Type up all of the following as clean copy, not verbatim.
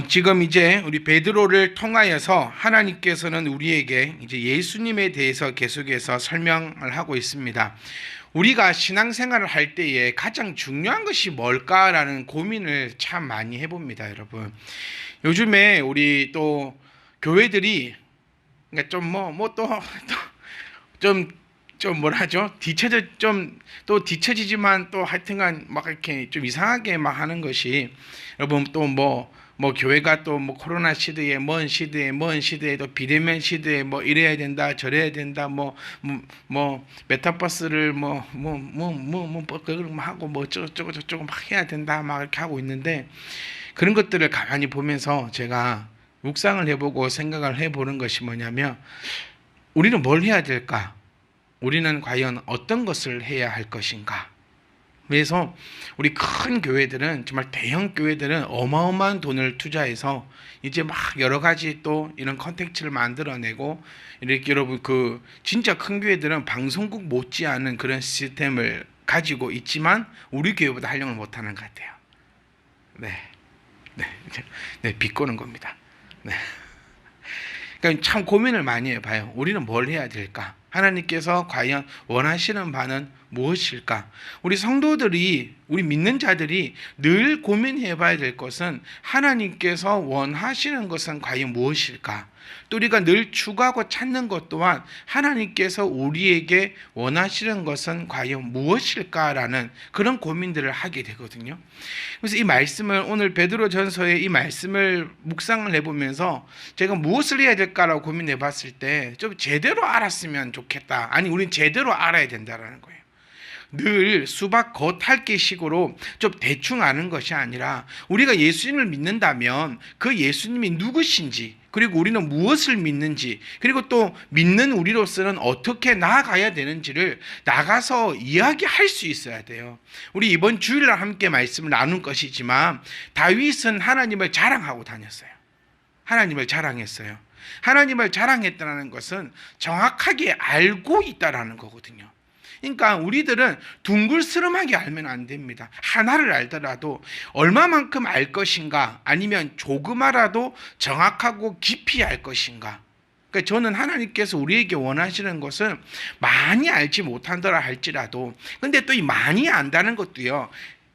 지금 이제 우리 베드로를 통하여서 하나님께서는 우리에게 이제 예수님에 대해서 계속해서 설명을 하고 있습니다. 우리가 신앙생활을 할 때에 가장 중요한 것이 뭘까라는 고민을 참 많이 해봅니다, 여러분. 요즘에 우리 또 교회들이 그러니까 좀 뭐라죠? 뒤처지지만 또 하여튼간 막 이렇게 좀 이상하게 막 하는 것이, 여러분, 또 뭐 교회가 또 뭐 코로나 시대에 먼 시대에 또 비대면 시대에 뭐 이래야 된다 저래야 된다 뭐 메타버스를 그걸 하고 뭐 저쩌고 막 해야 된다 막 이렇게 하고 있는데, 그런 것들을 가만히 보면서 제가 묵상을 해보고 생각을 해보는 것이 뭐냐면, 우리는 뭘 해야 될까? 우리는 과연 어떤 것을 해야 할 것인가? 그래서 우리 큰 교회들은, 정말 대형 교회들은 어마어마한 돈을 투자해서 이제 막 여러 가지 또 이런 컨텐츠를 만들어내고, 이렇게 여러분 진짜 큰 교회들은 방송국 못지않은 그런 시스템을 가지고 있지만 우리 교회보다 활용을 못하는 것 같아요. 네, 비꼬는 겁니다. 네. 그러니까 참 고민을 많이 해봐요. 우리는 뭘 해야 될까? 하나님께서 과연 원하시는 바는 무엇일까? 우리 성도들이, 우리 믿는 자들이 늘 고민해봐야 될 것은, 하나님께서 원하시는 것은 과연 무엇일까? 또 우리가 늘 추구하고 찾는 것 또한, 하나님께서 우리에게 원하시는 것은 과연 무엇일까라는 그런 고민들을 하게 되거든요. 그래서 이 말씀을, 오늘 베드로전서의 이 말씀을 묵상을 해보면서 제가 무엇을 해야 될까라고 고민해 봤을 때, 좀 제대로 알았으면 좋겠다. 아니, 우린 제대로 알아야 된다라는 거예요. 늘 수박 겉핥기식으로 좀 대충 아는 것이 아니라, 우리가 예수님을 믿는다면 그 예수님이 누구신지, 그리고 우리는 무엇을 믿는지, 그리고 또 믿는 우리로서는 어떻게 나아가야 되는지를 나가서 이야기할 수 있어야 돼요. 우리 이번 주일날 함께 말씀을 나눈 것이지만, 다윗은 하나님을 자랑하고 다녔어요. 하나님을 자랑했어요. 하나님을 자랑했다는 것은 정확하게 알고 있다라는 거거든요. 그러니까 우리들은 둥글스름하게 알면 안 됩니다. 하나를 알더라도 얼마만큼 알 것인가, 아니면 조금이라도 정확하고 깊이 알 것인가. 그러니까 저는 하나님께서 우리에게 원하시는 것은 많이 알지 못한다라 할지라도, 근데 또 이 많이 안다는 것도요,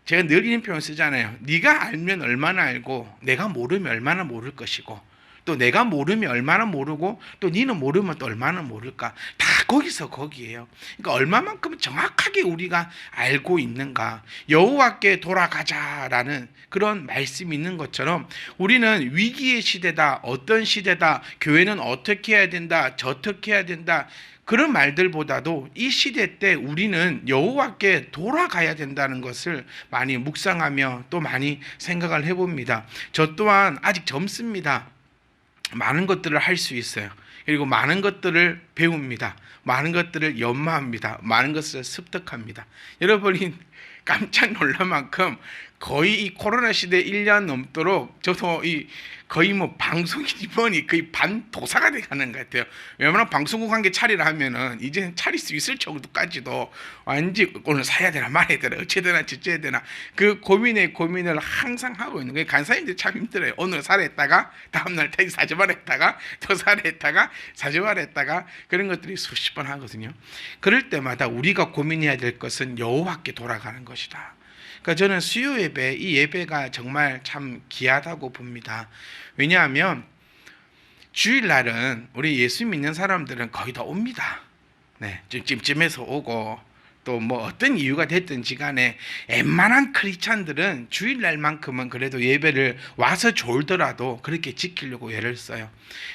제가 늘 이런 표현 쓰잖아요. 네가 알면 얼마나 알고 내가 모르면 얼마나 모를 것이고, 또 내가 모르면 얼마나 모르고, 또 너는 모르면 또 얼마나 모를까. 다 거기서 거기에요. 그러니까 얼마만큼 정확하게 우리가 알고 있는가. 여호와께 돌아가자라는 그런 말씀이 있는 것처럼, 우리는 위기의 시대다, 어떤 시대다, 교회는 어떻게 해야 된다, 저떻게 해야 된다, 그런 말들보다도 이 시대 때 우리는 여호와께 돌아가야 된다는 것을 많이 묵상하며 또 많이 생각을 해봅니다. 저 또한 아직 젊습니다. 많은 것들을 할 수 있어요. 그리고 많은 것들을 배웁니다. 많은 것들을 연마합니다. 많은 것을 습득합니다. 여러분이 깜짝 놀랄 만큼 거의 이 코로나 시대 1년 넘도록 저도 거의 뭐 방송이니 뭐니 거의 반도사가 돼가는 것 같아요. 왜냐면 방송국 한 개 차리라 하면은 이제는 차릴 수 있을 정도까지도 완전 오늘 사야 되나 말아야 되나 어찌해야 되나 저찌해야 되나 그 고민을 항상 하고 있는 거예요. 간사님들 참 힘들어요. 오늘 살했다가 다음날 다시 사죄말했다가 또 살했다가 사죄말했다가 그런 것들이 수십 번 하거든요. 그럴 때마다 우리가 고민해야 될 것은 여호와께 돌아가는 것이다. 그러니까 저는 수요 예배, 이 예배가 정말 참 귀하다고 봅니다. 왜냐하면 주일날은 우리 예수 믿는 사람들은 거의 다 옵니다. 네, 좀 찜찜해서 오고, 또 뭐 어떤 이유가 됐든지 간에 웬만한 크리스찬들은 주일날만큼은 그래도 예배를 와서 졸더라도 그렇게 지키려고 애를 써요.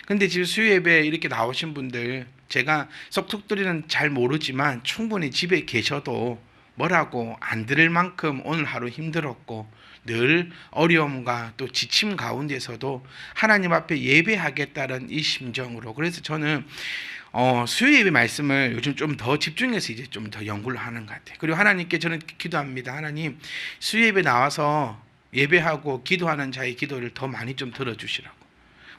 근데 지금 수요 예배 이렇게 나오신 분들, 제가 속속들이는 잘 모르지만 충분히 집에 계셔도 뭐라고 안 들을 만큼 오늘 하루 힘들었고, 늘 어려움과 또 지침 가운데서도 하나님 앞에 예배하겠다는 이 심정으로, 그래서 저는 수요 예배 말씀을 요즘 좀 더 집중해서 이제 좀 더 연구를 하는 것 같아요. 그리고 하나님께 저는 기도합니다. 하나님, 수요 예배 나와서 예배하고 기도하는 자의 기도를 더 많이 좀 들어주시라고.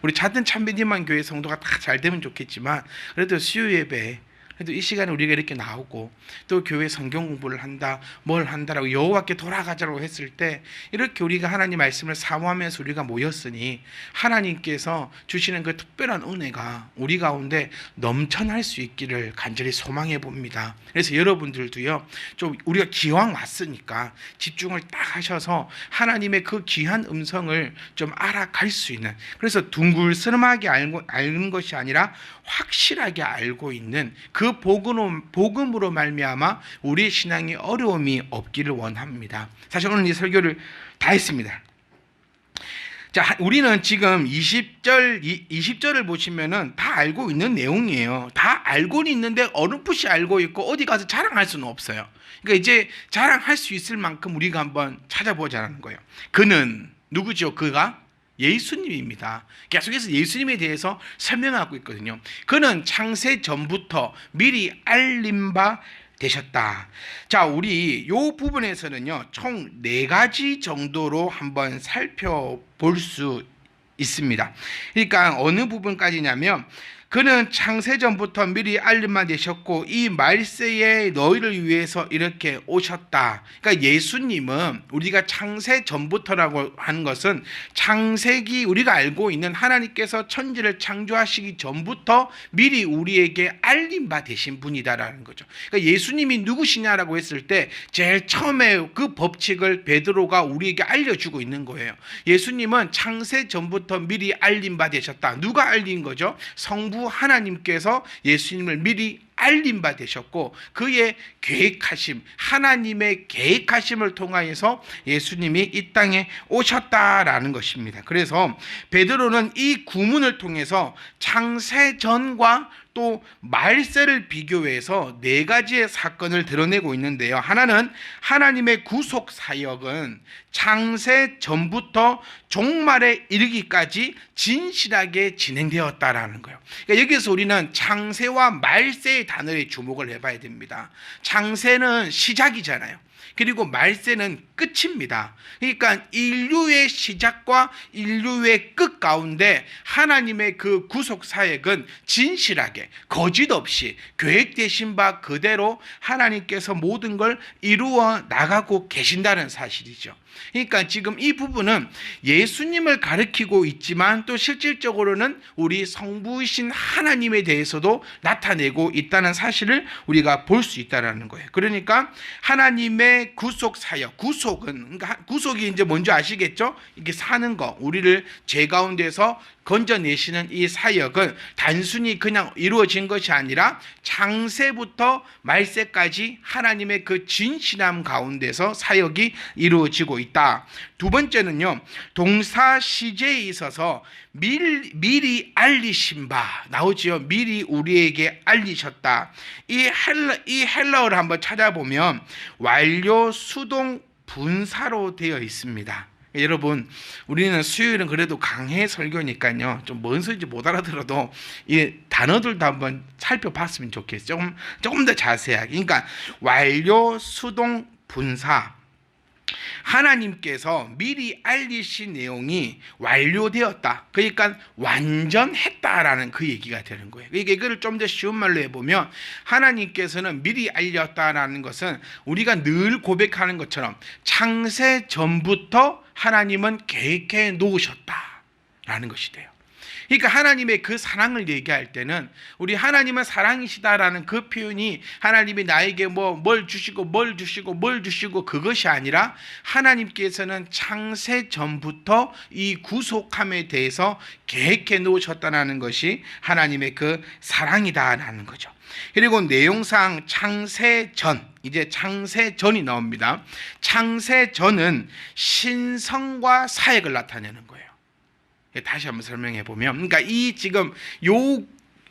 우리 작은 참비님만 교회 성도가 다 잘 되면 좋겠지만, 그래도 수요 예배 그래도 이 시간에 우리가 이렇게 나오고 또 교회 성경 공부를 한다, 뭘 한다라고 여호와께 돌아가자고 했을 때 이렇게 우리가 하나님 말씀을 사모하면서 우리가 모였으니 하나님께서 주시는 그 특별한 은혜가 우리 가운데 넘쳐날 수 있기를 간절히 소망해 봅니다. 그래서 여러분들도요, 좀 우리가 기왕 왔으니까 집중을 딱 하셔서 하나님의 그 귀한 음성을 좀 알아갈 수 있는, 그래서 둥글스름하게 알는 것이 아니라 확실하게 알고 있는 그 복음으로 말미암아 우리 신앙의 어려움이 없기를 원합니다. 사실 오늘 이 설교를 다 했습니다. 자, 우리는 지금 20절을 보시면은 다 알고 있는 내용이에요. 다 알고는 있는데 어렴풋이 알고 있고 어디 가서 자랑할 수는 없어요. 그러니까 이제 자랑할 수 있을 만큼 우리가 한번 찾아보자는 거예요. 그는 누구죠? 그가 예수님입니다. 계속해서 예수님에 대해서 설명하고 있거든요. 그는 창세 전부터 미리 알림 바 되셨다. 자, 우리 이 부분에서는요, 총 4가지 정도로 한번 살펴볼 수 있습니다. 그러니까 어느 부분까지냐면, 그는 창세전부터 미리 알림만 되셨고 이 말세에 너희를 위해서 이렇게 오셨다. 그러니까 예수님은 우리가 창세전부터라고 하는 것은 창세기 우리가 알고 있는 하나님께서 천지를 창조하시기 전부터 미리 우리에게 알림 바 되신 분이다라는 거죠. 그러니까 예수님이 누구시냐라고 했을 때 제일 처음에 그 법칙을 베드로가 우리에게 알려주고 있는 거예요. 예수님은 창세전부터 미리 알림 바 되셨다. 누가 알린 거죠? 성부 하나님께서 예수님을 미리 알림 바 되셨고 그의 계획하심, 하나님의 계획하심을 통하여서 예수님이 이 땅에 오셨다라는 것입니다. 그래서 베드로는 이 구문을 통해서 창세전과 또 말세를 비교해서 4가지의 사건을 드러내고 있는데요. 하나는 하나님의 구속 사역은 창세 전부터 종말에 이르기까지 진실하게 진행되었다라는 거예요. 그러니까 여기서 우리는 창세와 말세의 단어에 주목을 해봐야 됩니다. 창세는 시작이잖아요. 그리고 말세는 끝입니다. 그러니까 인류의 시작과 인류의 끝 가운데 하나님의 그 구속 사역은 진실하게 거짓 없이 계획되신 바 그대로 하나님께서 모든 걸 이루어 나가고 계신다는 사실이죠. 그러니까 지금 이 부분은 예수님을 가리키고 있지만 또 실질적으로는 우리 성부이신 하나님에 대해서도 나타내고 있다는 사실을 우리가 볼 수 있다는 거예요. 그러니까 하나님의 구속 사역, 구속이 이제 뭔지 아시겠죠? 이렇게 사는 거, 우리를 죄 가운데서 건져내시는 이 사역은 단순히 그냥 이루어진 것이 아니라 창세부터 말세까지 하나님의 그 진실함 가운데서 사역이 이루어지고 있다. 두 번째는요, 동사 시제에 있어서 미리 알리신 바 나오지요. 미리 우리에게 알리셨다. 이 헬라어를 한번 찾아보면 완료 수동 분사로 되어 있습니다. 여러분, 우리는 수요일은 그래도 강해 설교니까요, 좀 뭔 소리인지 못 알아들어도 이 단어들도 한번 살펴봤으면 좋겠어요. 조금 더 자세하게. 그러니까 완료 수동 분사, 하나님께서 미리 알리신 내용이 완료되었다. 그러니까 완전했다라는 그 얘기가 되는 거예요. 그러니까 이거를 좀 더 쉬운 말로 해보면 하나님께서는 미리 알렸다라는 것은 우리가 늘 고백하는 것처럼 창세 전부터 하나님은 계획해 놓으셨다라는 것이 돼요. 그러니까 하나님의 그 사랑을 얘기할 때는 우리 하나님은 사랑이시다라는 그 표현이 하나님이 나에게 뭘 주시고 그것이 아니라 하나님께서는 창세 전부터 이 구속함에 대해서 계획해 놓으셨다는 것이 하나님의 그 사랑이다라는 거죠. 그리고 내용상 창세전, 이제 창세전이 나옵니다. 창세전은 신성과 사역을 나타내는 거예요. 다시 한번 설명해 보면, 그러니까 이 지금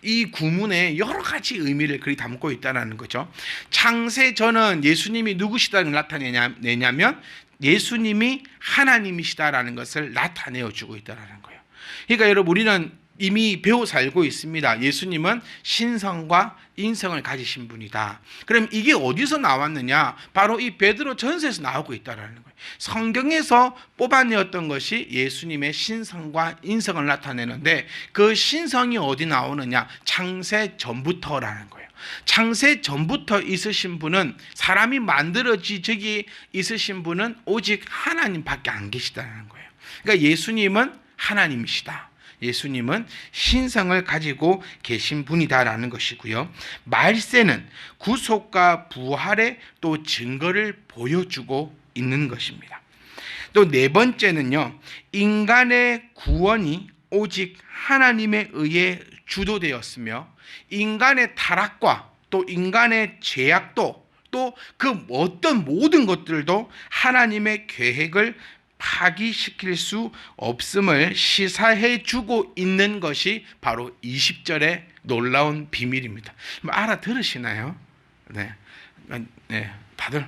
이 구문에 여러 가지 의미를 그리 담고 있다는 거죠. 창세전은 예수님이 누구시다를 나타내냐면 예수님이 하나님이시다라는 것을 나타내어 주고 있다는 거예요. 그러니까 여러분, 우리는 이미 배워서 알고 있습니다. 예수님은 신성과 인성을 가지신 분이다. 그럼 이게 어디서 나왔느냐? 바로 이 베드로 전서에서 나오고 있다라는 거예요. 성경에서 뽑아내었던 것이 예수님의 신성과 인성을 나타내는데 그 신성이 어디 나오느냐? 창세 전부터라는 거예요. 창세 전부터 있으신 분은, 사람이 만들어지 적이 있으신 분은 오직 하나님밖에 안 계시다는 거예요. 그러니까 예수님은 하나님이시다. 예수님은 신성을 가지고 계신 분이다라는 것이고요. 말세는 구속과 부활의 또 증거를 보여주고 있는 것입니다. 또 네 번째는요, 인간의 구원이 오직 하나님에 의해 주도되었으며 인간의 타락과 또 인간의 죄악도 또 그 어떤 모든 것들도 하나님의 계획을 파기시킬 수 없음을 시사해 주고 있는 것이 바로 20절의 놀라운 비밀입니다. 알아들으시나요? 네. 네. 다들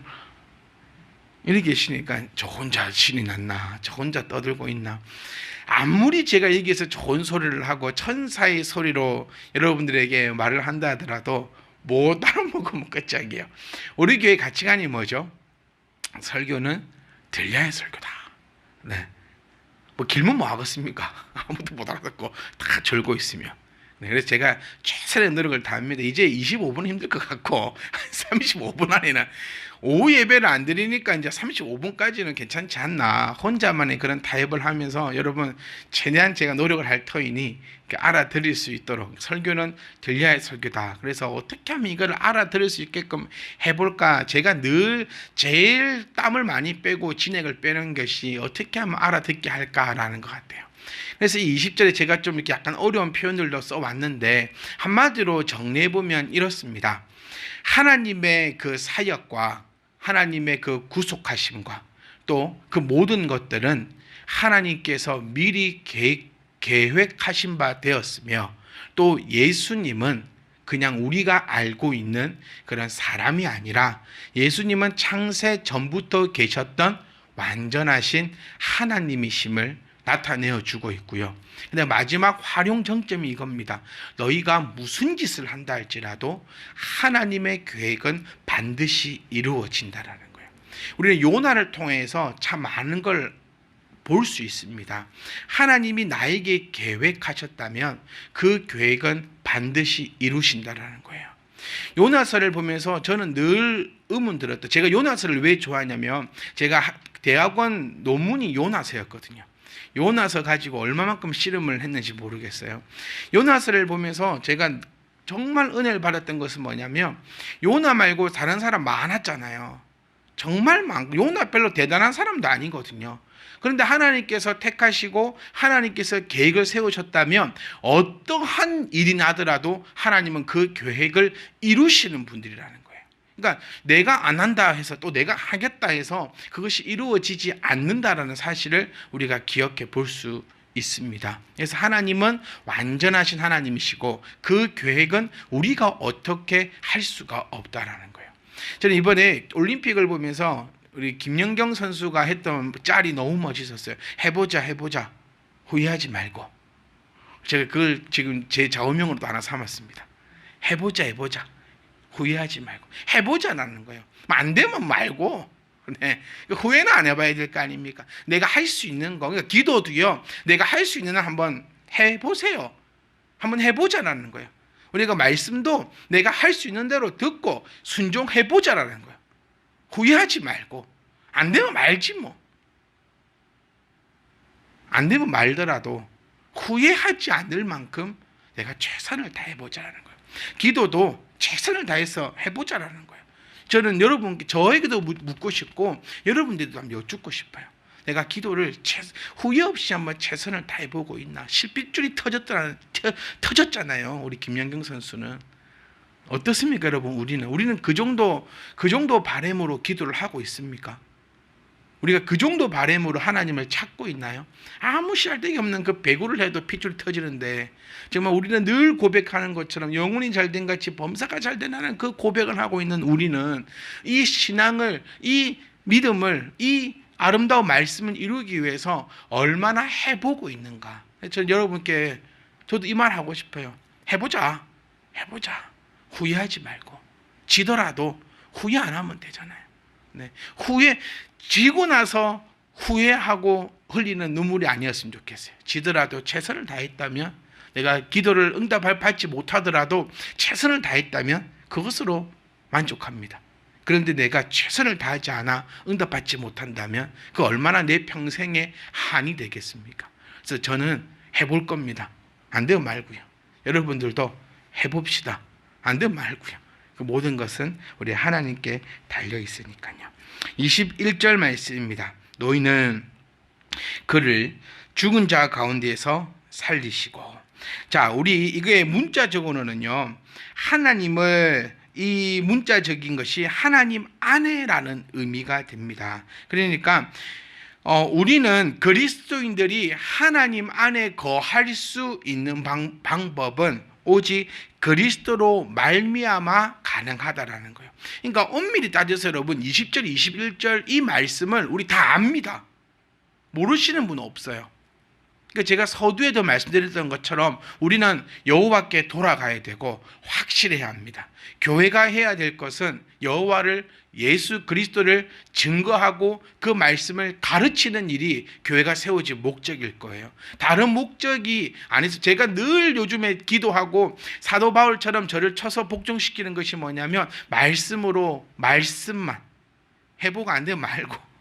이렇게 계시니까 저 혼자 신이 났나? 저 혼자 떠들고 있나? 아무리 제가 여기에서 좋은 소리를 하고 천사의 소리로 여러분들에게 말을 한다 하더라도 못 알아먹으면 끝장이에요. 우리 교회 가치관이 뭐죠? 설교는 들려야 설교다. 네. 뭐 길면 뭐 하겠습니까? 아무도 못 알아듣고 다 졸고 있으면. 네. 그래서 제가 최선의 노력을 다합니다. 이제 25분 힘들 것 같고 35분 안에는 오후 예배를 안 드리니까 이제 35분까지는 괜찮지 않나. 혼자만의 그런 타협을 하면서 여러분 최대한 제가 노력을 할 터이니 알아들을 수 있도록, 설교는 들려야 할 설교다. 그래서 어떻게 하면 이걸 알아들을 수 있게끔 해볼까. 제가 늘 제일 땀을 많이 빼고 진액을 빼는 것이 어떻게 하면 알아듣게 할까라는 것 같아요. 그래서 이 20절에 제가 좀 이렇게 약간 어려운 표현들도 써왔는데 한마디로 정리해보면 이렇습니다. 하나님의 그 사역과 하나님의 그 구속하심과 또 그 모든 것들은 하나님께서 미리 계획하신 바 되었으며 또 예수님은 그냥 우리가 알고 있는 그런 사람이 아니라 예수님은 창세 전부터 계셨던 완전하신 하나님이심을 나타내어 주고 있고요. 근데 마지막 활용 정점이 이겁니다. 너희가 무슨 짓을 한다 할지라도 하나님의 계획은 반드시 이루어진다라는 거예요. 우리는 요나를 통해서 참 많은 걸 볼 수 있습니다. 하나님이 나에게 계획하셨다면 그 계획은 반드시 이루신다라는 거예요. 요나서를 보면서 저는 늘 의문 들었다. 제가 요나서를 왜 좋아하냐면 제가 대학원 논문이 요나서였거든요. 요나서 가지고 얼마만큼 씨름을 했는지 모르겠어요. 요나서를 보면서 제가 정말 은혜를 받았던 것은 뭐냐면 요나 말고 다른 사람 많았잖아요. 정말 많고 요나 별로 대단한 사람도 아니거든요. 그런데 하나님께서 택하시고 하나님께서 계획을 세우셨다면 어떠한 일이 나더라도 하나님은 그 계획을 이루시는 분들이라는 거예요. 그러니까 내가 안 한다 해서 또 내가 하겠다 해서 그것이 이루어지지 않는다라는 사실을 우리가 기억해 볼 수 있습니다. 그래서 하나님은 완전하신 하나님이시고 그 계획은 우리가 어떻게 할 수가 없다라는 거예요. 저는 이번에 올림픽을 보면서 우리 김연경 선수가 했던 짤이 너무 멋있었어요. 해보자 후회하지 말고. 제가 그걸 지금 제 좌우명으로도 하나 삼았습니다. 해보자 후회하지 말고. 해보자라는 거예요. 안 되면 말고. 네. 후회는 안 해봐야 될 거 아닙니까? 내가 할 수 있는 거. 그러니까 기도도요. 내가 할 수 있는 한 한번 해보세요. 한번 해보자라는 거예요. 우리가 말씀도 내가 할 수 있는 대로 듣고 순종해보자라는 거예요. 후회하지 말고. 안 되면 말지 뭐. 안 되면 말더라도 후회하지 않을 만큼 내가 최선을 다해보자라는 거예요. 기도도 최선을 다해서 해보자라는 거예요. 저는 여러분께 저에게도 묻고 싶고 여러분들도 한번 여쭙고 싶어요. 내가 기도를 후회 없이 한번 최선을 다해보고 있나. 실핏줄이 터졌잖아요. 우리 김연경 선수는. 어떻습니까, 여러분? 우리는 그 정도 바램으로 기도를 하고 있습니까? 우리가 그 정도 바램으로 하나님을 찾고 있나요? 아무 쓸데기 없는 그 배구를 해도 핏줄이 터지는데 정말 우리는 늘 고백하는 것처럼 영혼이 잘된 같이 범사가 잘되라는 그 고백을 하고 있는 우리는 이 신앙을, 이 믿음을, 이 아름다운 말씀을 이루기 위해서 얼마나 해보고 있는가. 저는 여러분께 저도 이 말 하고 싶어요. 해보자. 후회하지 말고. 지더라도 후회 안 하면 되잖아요. 네. 지고 나서 후회하고 흘리는 눈물이 아니었으면 좋겠어요. 지더라도 최선을 다했다면, 내가 기도를 받지 못하더라도 최선을 다했다면 그것으로 만족합니다. 그런데 내가 최선을 다하지 않아 응답받지 못한다면 그 얼마나 내 평생의 한이 되겠습니까? 그래서 저는 해볼 겁니다. 안 되면 말고요. 여러분들도 해봅시다. 안 되면 말고요. 그 모든 것은 우리 하나님께 달려 있으니까요. 21절 말씀입니다. 너희는 그를 죽은 자 가운데에서 살리시고. 자, 우리 이게 문자적으로는요, 하나님을, 이 문자적인 것이 하나님 안에라는 의미가 됩니다. 그러니까 우리는 그리스도인들이 하나님 안에 거할 수 있는 방법은 오직 그리스도로 말미암아 가능하다라는 거예요. 그러니까 엄밀히 따져서 여러분 20절, 21절 이 말씀을 우리 다 압니다. 모르시는 분 없어요. 그러니까 제가 서두에도 말씀드렸던 것처럼 우리는 여호와께 돌아가야 되고 확실해야 합니다. 교회가 해야 될 것은 여호와를, 예수 그리스도를 증거하고 그 말씀을 가르치는 일이 교회가 세워진 목적일 거예요. 다른 목적이 아니서 제가 늘 요즘에 기도하고 사도 바울처럼 저를 쳐서 복종시키는 것이 뭐냐면 말씀만 회복 안 되면 말고.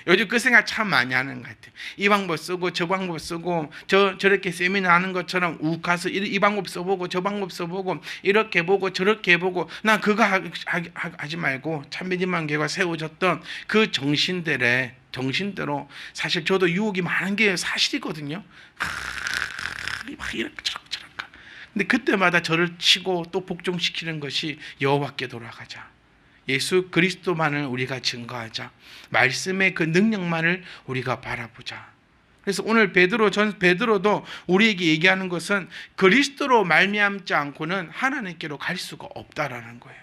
요즘 그 생각 참 많이 하는 것 같아요. 이 방법 쓰고 저 방법 쓰고 저렇게 세미나 하는 것처럼 욱 가서 이 방법 써보고 저 방법 써보고 이렇게 보고 저렇게 보고, 나 그거 하지 말고 참미진만 교회가 세워졌던 그 정신대로 사실 저도 유혹이 많은 게 사실이거든요. 막 이렇게 저렇게. 근데 그때마다 저를 치고 또 복종시키는 것이 여호와께 돌아가자. 예수 그리스도만을 우리가 증거하자. 말씀의 그 능력만을 우리가 바라보자. 그래서 오늘 베드로도 우리에게 얘기하는 것은 그리스도로 말미암지 않고는 하나님께로 갈 수가 없다라는 거예요.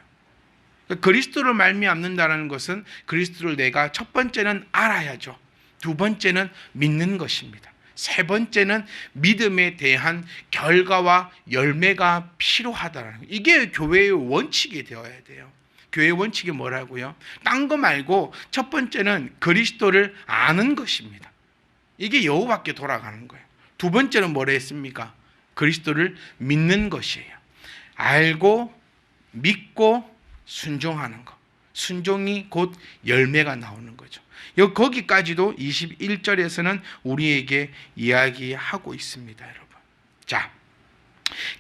그리스도를 말미암는다는 것은 그리스도를 내가 첫 번째는 알아야죠. 두 번째는 믿는 것입니다. 세 번째는 믿음에 대한 결과와 열매가 필요하다라는 거예요. 이게 교회의 원칙이 되어야 돼요. 교회의 원칙이 뭐라고요? 딴 거 말고 첫 번째는 그리스도를 아는 것입니다. 이게 여호와께 돌아가는 거예요. 두 번째는 뭐라 했습니까? 그리스도를 믿는 것이에요. 알고 믿고 순종하는 것. 순종이 곧 열매가 나오는 거죠. 거기까지도 21절에서는 우리에게 이야기하고 있습니다, 여러분. 자,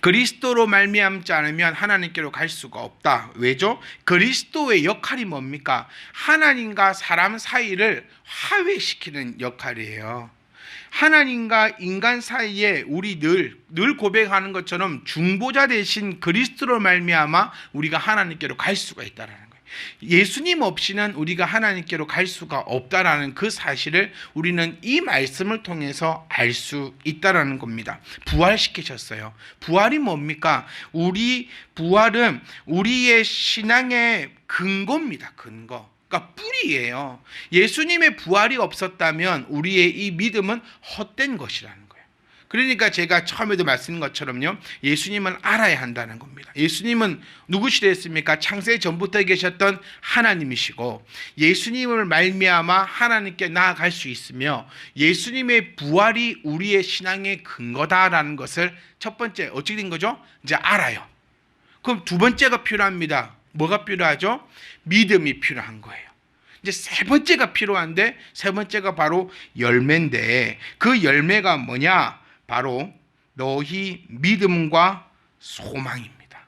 그리스도로 말미암지 않으면 하나님께로 갈 수가 없다. 왜죠? 그리스도의 역할이 뭡니까? 하나님과 사람 사이를 화해시키는 역할이에요. 하나님과 인간 사이에 우리 늘 고백하는 것처럼 중보자 대신 그리스도로 말미암아 우리가 하나님께로 갈 수가 있다라는 거예요. 예수님 없이는 우리가 하나님께로 갈 수가 없다라는 그 사실을 우리는 이 말씀을 통해서 알 수 있다라는 겁니다. 부활시키셨어요. 부활이 뭡니까? 부활은 우리의 신앙의 근거입니다. 근거. 그러니까 뿌리예요. 예수님의 부활이 없었다면 우리의 이 믿음은 헛된 것이라는 거예요. 그러니까 제가 처음에도 말씀드린 것처럼요, 예수님은 알아야 한다는 겁니다. 예수님은 누구시랬습니까? 창세 전부터 계셨던 하나님이시고 예수님을 말미암아 하나님께 나아갈 수 있으며 예수님의 부활이 우리의 신앙의 근거다라는 것을 첫 번째 어떻게 된 거죠? 이제 알아요. 그럼 두 번째가 필요합니다. 뭐가 필요하죠? 믿음이 필요한 거예요. 이제 세 번째가 필요한데, 세 번째가 바로 열매인데, 그 열매가 뭐냐? 바로 너희 믿음과 소망입니다.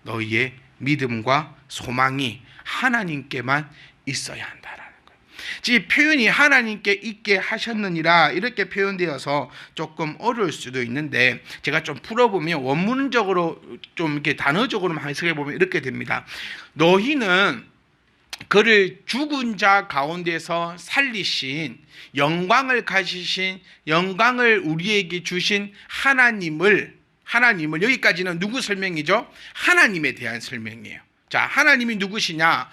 너희의 믿음과 소망이 하나님께만 있어야 한다라는 거예요. 이 표현이 하나님께 있게 하셨느니라 이렇게 표현되어서 조금 어려울 수도 있는데, 제가 좀 풀어보면 원문적으로 좀 이렇게 단어적으로만 해석해 보면 이렇게 됩니다. 너희는 그를 죽은 자 가운데서 살리신, 영광을 가지신, 영광을 우리에게 주신 하나님을 여기까지는 누구 설명이죠? 하나님에 대한 설명이에요. 자, 하나님이 누구시냐?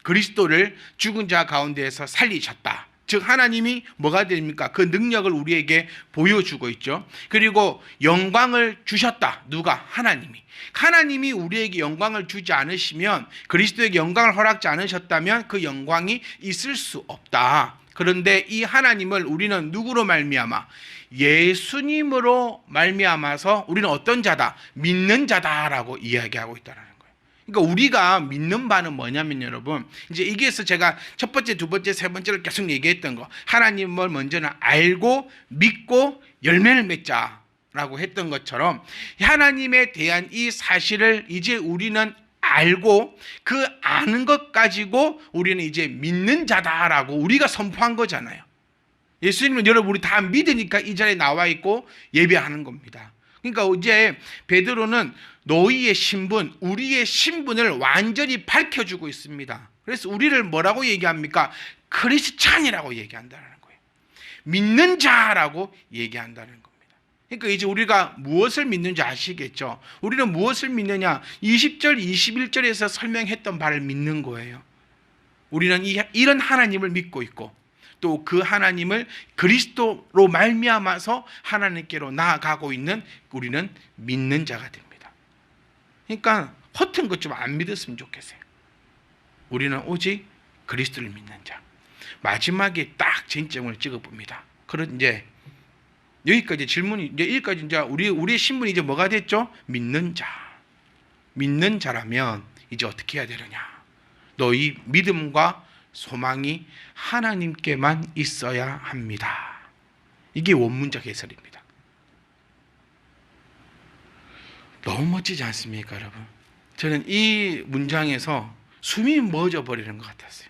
그리스도를 죽은 자 가운데에서 살리셨다. 즉 하나님이 뭐가 됩니까? 그 능력을 우리에게 보여주고 있죠. 그리고 영광을 주셨다. 누가? 하나님이. 하나님이 우리에게 영광을 주지 않으시면, 그리스도에게 영광을 허락지 않으셨다면 그 영광이 있을 수 없다. 그런데 이 하나님을 우리는 누구로 말미암아? 예수님으로 말미암아서 우리는 어떤 자다? 믿는 자다라고 이야기하고 있다는 거예요. 그러니까 우리가 믿는 바는 뭐냐면 여러분, 이제 여기에서 제가 첫 번째, 두 번째, 세 번째를 계속 얘기했던 거, 하나님을 먼저는 알고 믿고 열매를 맺자라고 했던 것처럼, 하나님에 대한 이 사실을 이제 우리는 알고 그 아는 것 가지고 우리는 이제 믿는 자다라고 우리가 선포한 거잖아요. 예수님은 여러분 우리 다 믿으니까 이 자리에 나와 있고 예배하는 겁니다. 그러니까 이제 베드로는 너희의 신분, 우리의 신분을 완전히 밝혀주고 있습니다. 그래서 우리를 뭐라고 얘기합니까? 크리스찬이라고 얘기한다는 거예요. 믿는 자라고 얘기한다는 겁니다. 그러니까 이제 우리가 무엇을 믿는지 아시겠죠? 우리는 무엇을 믿느냐? 20절, 21절에서 설명했던 바를 믿는 거예요. 우리는 이런 하나님을 믿고 있고 또 그 하나님을 그리스도로 말미암아서 하나님께로 나아가고 있는 우리는 믿는 자가 됩니다. 그러니까 허튼 것 좀 안 믿었으면 좋겠어요. 우리는 오직 그리스도를 믿는 자. 마지막에 딱 쟁점을 찍어봅니다. 그런 이제 여기까지 질문이 이제 여기까지 이제 우리의 신분이 이제 뭐가 됐죠? 믿는 자. 믿는 자라면 이제 어떻게 해야 되느냐? 너희 믿음과 소망이 하나님께만 있어야 합니다. 이게 원문적 해설입니다. 너무 멋지지 않습니까, 여러분? 저는 이 문장에서 숨이 멎어 버리는 것 같았어요.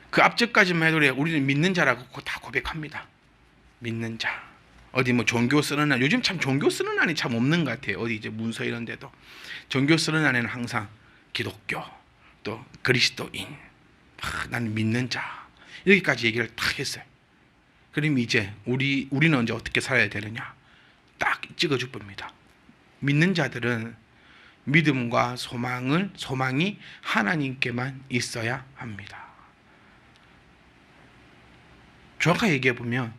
그 앞쪽까지만 해도 우리는 믿는 자라고 다 고백합니다. 믿는 자. 어디 뭐 종교 쓰는 날, 요즘 참 종교 쓰는 날이 참 없는 것 같아요. 어디 이제 문서 이런 데도 종교 쓰는 날에는 항상 기독교, 또 그리스도인, 나는 믿는 자, 여기까지 얘기를 딱 했어요. 그럼 이제 우리는 언제 어떻게 살아야 되느냐? 딱 찍어줄 겁니다. 믿는 자들은 믿음과 소망이 하나님께만 있어야 합니다. 정확하게 얘기해 보면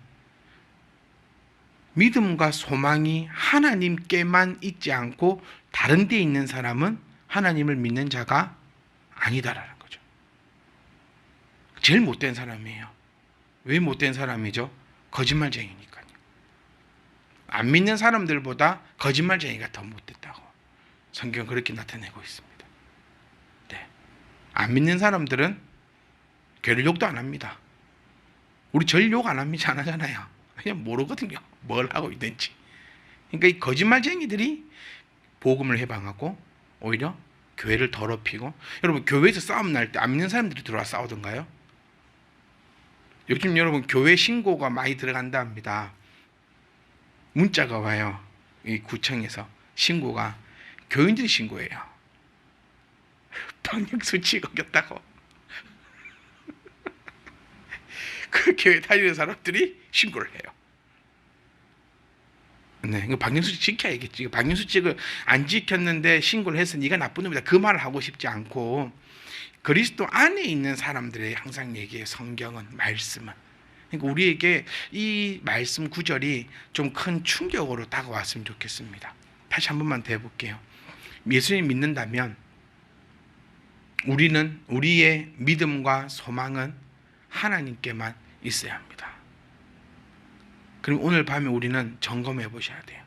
믿음과 소망이 하나님께만 있지 않고 다른 데 있는 사람은 하나님을 믿는 자가 아니다라는 거죠. 제일 못된 사람이에요. 왜 못된 사람이죠? 거짓말쟁이니까요. 안 믿는 사람들보다 거짓말쟁이가 더 못됐다고 성경은 그렇게 나타내고 있습니다. 네. 안 믿는 사람들은 교회를 욕도 안 합니다. 우리 절 욕 안 합니다. 안 하잖아요. 그냥 모르거든요. 뭘 하고 있는지. 그러니까 이 거짓말쟁이들이 복음을 해방하고 오히려 교회를 더럽히고, 여러분 교회에서 싸움 날 때 안 믿는 사람들이 들어와 싸우던가요? 요즘 여러분 교회 신고가 많이 들어간다 합니다. 문자가 와요. 이 구청에서 신고가 교인들이 신고해요. 방역수칙 어겼다고. 그 교회 다니는 사람들이 신고를 해요. 네, 이거 방역수칙 지켜야겠지. 방역수칙을 안 지켰는데 신고를 해서 네가 나쁜 놈이다, 그 말을 하고 싶지 않고, 그리스도 안에 있는 사람들의 항상 얘기해요. 성경은, 말씀은. 그러니까 우리에게 이 말씀 구절이 좀 큰 충격으로 다가왔으면 좋겠습니다. 다시 한 번만 더 해볼게요. 예수님 믿는다면 우리의 믿음과 소망은 하나님께만 있어야 합니다. 그럼 오늘 밤에 우리는 점검해 보셔야 돼요.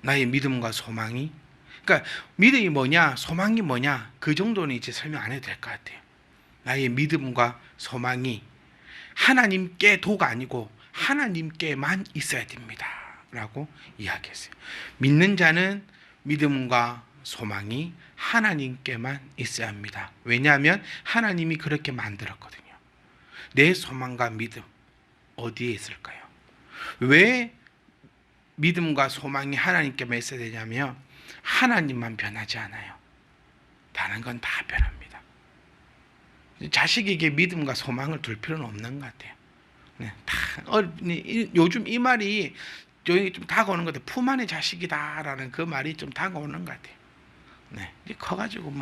나의 믿음과 소망이, 그러니까 믿음이 뭐냐, 소망이 뭐냐, 그 정도는 이제 설명 안 해도 될 것 같아요. 나의 믿음과 소망이 하나님께 도가 아니고 하나님께만 있어야 됩니다 라고 이야기했어요. 믿는 자는 믿음과 소망이 하나님께만 있어야 합니다. 왜냐하면 하나님이 그렇게 만들었거든요. 내 소망과 믿음 어디에 있을까요? 왜 믿음과 소망이 하나님께만 있어야 되냐면 하나님만 변하지 않아요. 다른 건 다 변합니다. 자식에게 믿음과 소망을 둘 필요는 없는 것 같아요. 네, 요즘 이 말이 좀 다가오는 것 같아요. 품 안의 자식이다라는 그 말이 좀 다가오는 것 같아요. 네, 이제 커가지고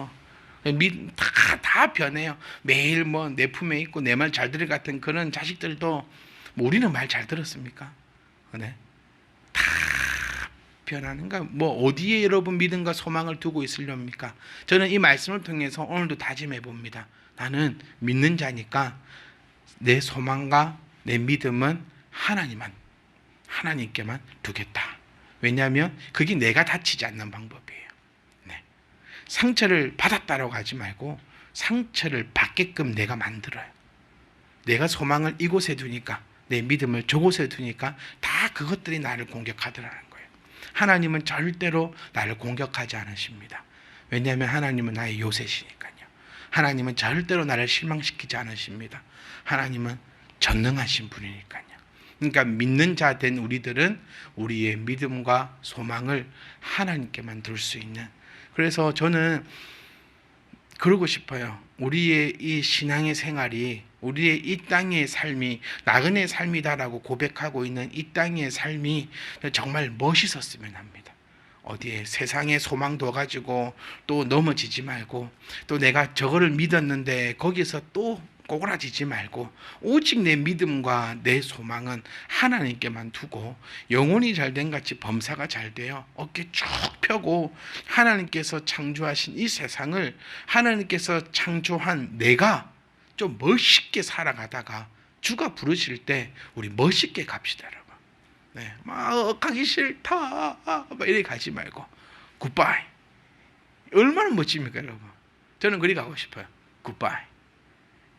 다 다 변해요. 매일 뭐 내 품에 있고 내 말 잘 들을 같은 그런 자식들도 뭐 우리는 말 잘 들었습니까? 네. 다 변하는가? 뭐 어디에 여러분 믿음과 소망을 두고 있으렵니까? 저는 이 말씀을 통해서 오늘도 다짐해 봅니다. 나는 믿는 자니까 내 소망과 내 믿음은 하나님께만 두겠다. 왜냐하면 그게 내가 다치지 않는 방법이에요. 네. 상처를 받았다라고 하지 말고 상처를 받게끔 내가 만들어요. 내가 소망을 이곳에 두니까, 내 믿음을 저곳에 두니까 다 그것들이 나를 공격하더라는 거예요. 하나님은 절대로 나를 공격하지 않으십니다. 왜냐하면 하나님은 나의 요새시니까요. 하나님은 절대로 나를 실망시키지 않으십니다. 하나님은 전능하신 분이니까요. 그러니까 믿는 자 된 우리들은 우리의 믿음과 소망을 하나님께만 둘 수 있는, 그래서 저는 그러고 싶어요. 우리의 이 신앙의 생활이, 우리의 이 땅의 삶이 나그네 삶이다라고 고백하고 있는 이 땅의 삶이 정말 멋있었으면 합니다. 어디에 세상에 소망 둬가지고 또 넘어지지 말고, 또 내가 저거를 믿었는데 거기서 또 꼬꾸라지지 말고, 오직 내 믿음과 내 소망은 하나님께만 두고, 영혼이 잘된 같이 범사가 잘 되어 어깨 쭉 펴고 하나님께서 창조하신 이 세상을, 하나님께서 창조한 내가 좀 멋있게 살아가다가 주가 부르실 때 우리 멋있게 갑시다, 여러분. 네, 막 가기 싫다 막 이렇게 가지 말고 굿바이. 얼마나 멋집니까, 여러분? 저는 그리 가고 싶어요. 굿바이.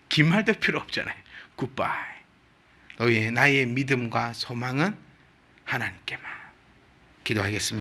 긴 말도 필요 없잖아요. 굿바이. 나의 믿음과 소망은 하나님께만. 기도하겠습니다.